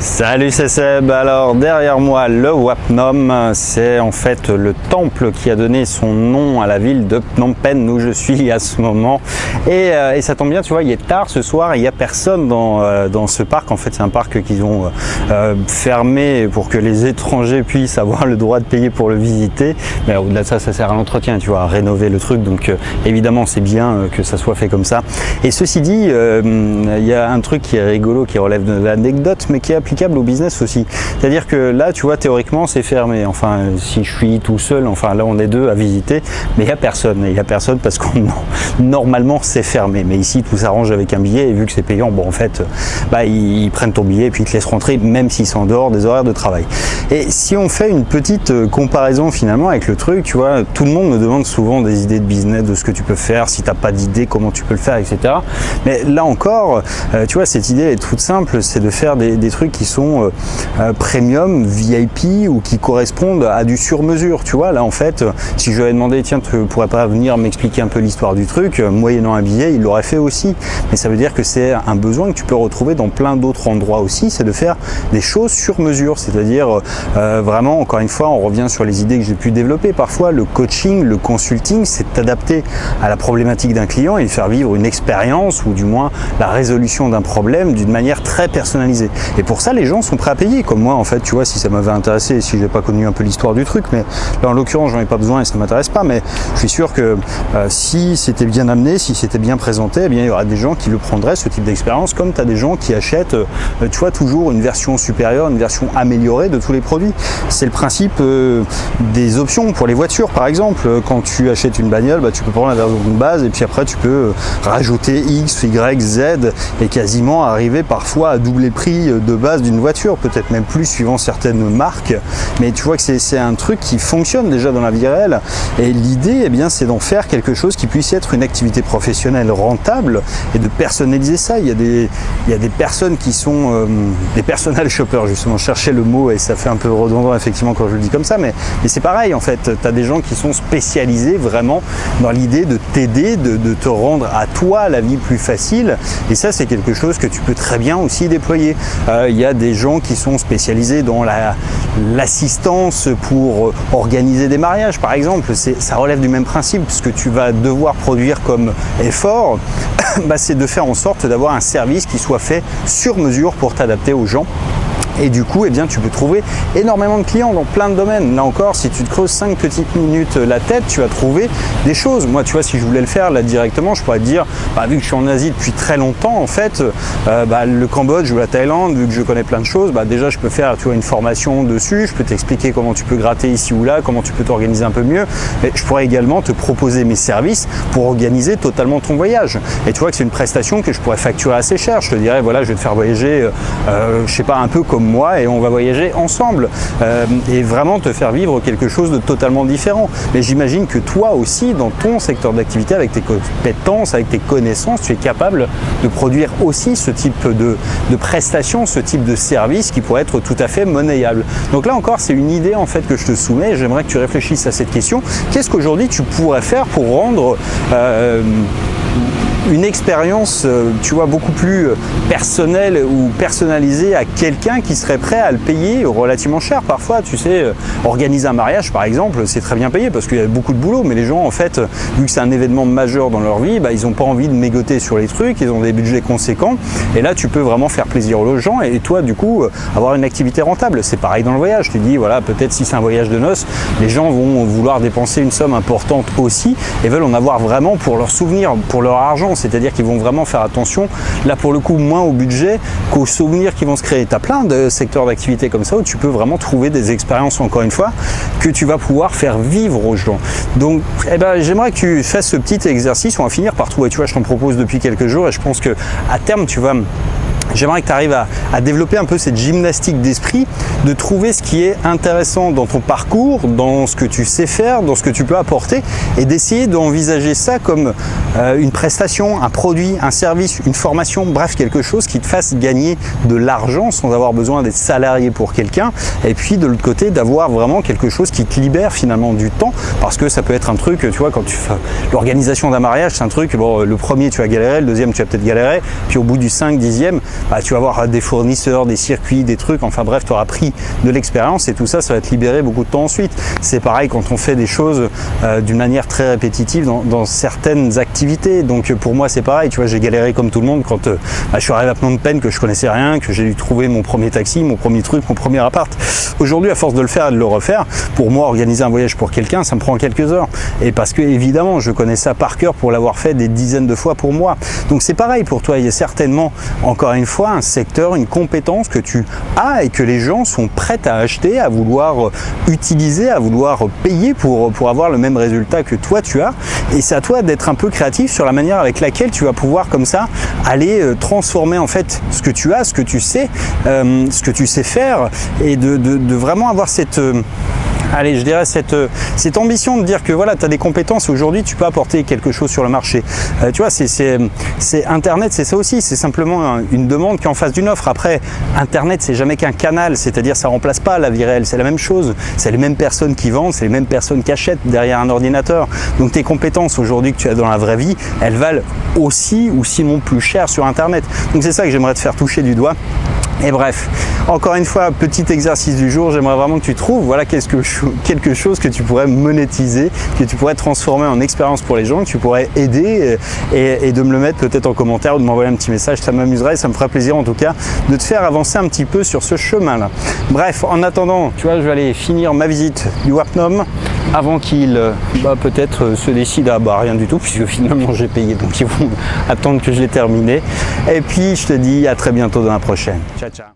Salut, c'est Seb. Alors derrière moi le Wat Phnom, c'est en fait le temple qui a donné son nom à la ville de Phnom Penh où je suis à ce moment. Et ça tombe bien, tu vois, il est tard ce soir et il n'y a personne dans ce parc. En fait c'est un parc qu'ils ont fermé pour que les étrangers puissent avoir le droit de payer pour le visiter. Mais au-delà de ça, ça sert à l'entretien, tu vois, à rénover le truc. Donc évidemment c'est bien que ça soit fait comme ça. Et ceci dit, il y a un truc qui est rigolo, qui relève de l'anecdote, mais qui est applicable au business aussi. C'est-à-dire que là, tu vois, théoriquement, c'est fermé. Enfin, si je suis tout seul, enfin là, on est deux à visiter, mais il n'y a personne. Il n'y a personne parce que normalement, c'est fermé. Mais ici, tout s'arrange avec un billet et vu que c'est payant, bon, en fait, ils prennent ton billet et puis ils te laissent rentrer, même s'ils sont en dehors des horaires de travail. Et si on fait une petite comparaison finalement avec le truc, tu vois, tout le monde me demande souvent des idées de business, de ce que tu peux faire, si tu n'as pas d'idée, comment tu peux le faire, etc. Mais là encore, tu vois, cette idée est toute simple, c'est de faire des trucs qui sont premium, VIP ou qui correspondent à du sur-mesure. Tu vois, là en fait, si je lui avais demandé, tiens, tu pourrais pas venir m'expliquer un peu l'histoire du truc, moyennant un billet, il l'aurait fait aussi. Mais ça veut dire que c'est un besoin que tu peux retrouver dans plein d'autres endroits aussi, c'est de faire des choses sur mesure. C'est-à-dire vraiment, encore une fois, on revient sur les idées que j'ai pu développer. Parfois, le coaching, le consulting, c'est t'adapter à la problématique d'un client et lui faire vivre une expérience ou du moins la résolution d'un problème d'une manière très personnalisée. Et pour ça, les gens sont prêts à payer. Comme moi, en fait, tu vois, si ça m'avait intéressé, si j'ai pas connu un peu l'histoire du truc, mais là, en l'occurrence, j'en ai pas besoin et ça m'intéresse pas. Mais je suis sûr que si c'était bien amené, si c'était bien présenté, eh bien, il y aura des gens qui le prendraient, ce type d'expérience, comme tu as des gens qui achètent, tu vois, toujours une version supérieure, une version améliorée de tous les produits. C'est le principe des options pour les voitures, par exemple. Quand tu achètes une bagnole, tu peux prendre la version de base et puis après, tu peux rajouter X, Y, Z et quasiment arriver parfois à doubler le prix de base d'une voiture, peut-être même plus suivant certaines marques, mais tu vois que c'est un truc qui fonctionne déjà dans la vie réelle et l'idée, eh bien, c'est d'en faire quelque chose qui puisse être une activité professionnelle rentable et de personnaliser ça. Il y a des personnes qui sont des personal shoppers, justement, je cherchais le mot et ça fait un peu redondant effectivement quand je le dis comme ça, mais c'est pareil en fait, tu as des gens qui sont spécialisés vraiment dans l'idée de t'aider, de te rendre à toi la vie plus facile et ça c'est quelque chose que tu peux très bien aussi déployer. Il y a des gens qui sont spécialisés dans l'assistance pour organiser des mariages par exemple, ça relève du même principe. Ce que tu vas devoir produire comme effort, c'est de faire en sorte d'avoir un service qui soit fait sur mesure pour t'adapter aux gens. Et du coup, eh bien, tu peux trouver énormément de clients dans plein de domaines. Là encore, si tu te creuses 5 petites minutes la tête, tu vas trouver des choses. Moi, tu vois, si je voulais le faire là directement, je pourrais te dire, vu que je suis en Asie depuis très longtemps, en fait, le Cambodge ou la Thaïlande, vu que je connais plein de choses, déjà, je peux faire, tu vois, une formation dessus. Je peux t'expliquer comment tu peux gratter ici ou là, comment tu peux t'organiser un peu mieux. Mais je pourrais également te proposer mes services pour organiser totalement ton voyage. Et tu vois que c'est une prestation que je pourrais facturer assez cher. Je te dirais, voilà, je vais te faire voyager, je sais pas, un peu comme moi et on va voyager ensemble et vraiment te faire vivre quelque chose de totalement différent. Mais j'imagine que toi aussi, dans ton secteur d'activité, avec tes compétences, avec tes connaissances, tu es capable de produire aussi ce type de prestations, ce type de service qui pourrait être tout à fait monnayable. Donc là encore, c'est une idée en fait que je te soumets. J'aimerais que tu réfléchisses à cette question. Qu'est-ce qu'aujourd'hui tu pourrais faire pour rendre une expérience, tu vois, beaucoup plus personnelle ou personnalisée à quelqu'un qui serait prêt à le payer relativement cher. Parfois, tu sais, organiser un mariage, par exemple, c'est très bien payé parce qu'il y a beaucoup de boulot, mais les gens, en fait, vu que c'est un événement majeur dans leur vie, ils n'ont pas envie de mégoter sur les trucs, ils ont des budgets conséquents, et là, tu peux vraiment faire plaisir aux gens et toi, du coup, avoir une activité rentable. C'est pareil dans le voyage. Tu dis, voilà, peut-être si c'est un voyage de noces, les gens vont vouloir dépenser une somme importante aussi et veulent en avoir vraiment pour leurs souvenirs, pour leur argent. C'est-à-dire qu'ils vont vraiment faire attention, là pour le coup, moins au budget qu'aux souvenirs qui vont se créer. Tu as plein de secteurs d'activité comme ça où tu peux vraiment trouver des expériences, encore une fois, que tu vas pouvoir faire vivre aux gens. Donc, j'aimerais que tu fasses ce petit exercice. On va finir par trouver, tu vois, je t'en propose depuis quelques jours et je pense que à terme, tu vas... J'aimerais que tu arrives à développer un peu cette gymnastique d'esprit, de trouver ce qui est intéressant dans ton parcours, dans ce que tu sais faire, dans ce que tu peux apporter et d'essayer d'envisager ça comme une prestation, un produit, un service, une formation, bref, quelque chose qui te fasse gagner de l'argent sans avoir besoin d'être salarié pour quelqu'un. Et puis de l'autre côté, d'avoir vraiment quelque chose qui te libère finalement du temps parce que ça peut être un truc, tu vois, quand tu fais l'organisation d'un mariage, c'est un truc, bon, le premier tu vas galérer, le deuxième tu vas peut-être galérer, puis au bout du 5, 10e, bah, tu vas avoir des fournisseurs, des circuits, des trucs, enfin bref, tu auras pris de l'expérience et tout ça, ça va te libérer beaucoup de temps ensuite. C'est pareil quand on fait des choses d'une manière très répétitive dans certaines activités. Donc pour moi c'est pareil, tu vois, j'ai galéré comme tout le monde quand bah, je suis arrivé à Phnom Penh, que je connaissais rien, que j'ai dû trouver mon premier taxi, mon premier truc, mon premier appart. Aujourd'hui, à force de le faire et de le refaire, pour moi organiser un voyage pour quelqu'un, ça me prend quelques heures. Et parce que évidemment, je connais ça par cœur pour l'avoir fait des dizaines de fois pour moi. Donc c'est pareil pour toi, il y a certainement encore une fois un secteur, une compétence que tu as et que les gens sont prêts à acheter, à vouloir utiliser, à vouloir payer pour avoir le même résultat que toi tu as. Et c'est à toi d'être un peu créatif sur la manière avec laquelle tu vas pouvoir comme ça aller transformer en fait ce que tu as, ce que tu sais faire, et de vraiment avoir cette allez, je dirais cette ambition de dire que voilà, tu as des compétences, aujourd'hui tu peux apporter quelque chose sur le marché. Tu vois, c'est Internet, c'est ça aussi, c'est simplement une demande qui est en face d'une offre. Après, Internet, c'est jamais qu'un canal, c'est-à-dire ça remplace pas la vie réelle, c'est la même chose. C'est les mêmes personnes qui vendent, c'est les mêmes personnes qui achètent derrière un ordinateur. Donc tes compétences aujourd'hui que tu as dans la vraie vie, elles valent aussi ou sinon plus cher sur Internet. Donc c'est ça que j'aimerais te faire toucher du doigt. Et bref, encore une fois, petit exercice du jour, j'aimerais vraiment que tu trouves voilà, quelque chose que tu pourrais monétiser, que tu pourrais transformer en expérience pour les gens, que tu pourrais aider et de me le mettre peut-être en commentaire ou de m'envoyer un petit message, ça m'amuserait et ça me ferait plaisir en tout cas de te faire avancer un petit peu sur ce chemin-là. Bref, en attendant, tu vois, je vais aller finir ma visite du Wat Phnom avant qu'il peut-être se décide à rien du tout, puisque finalement j'ai payé, donc ils vont attendre que je l'ai terminé. Et puis je te dis à très bientôt dans la prochaine. Ciao, ciao.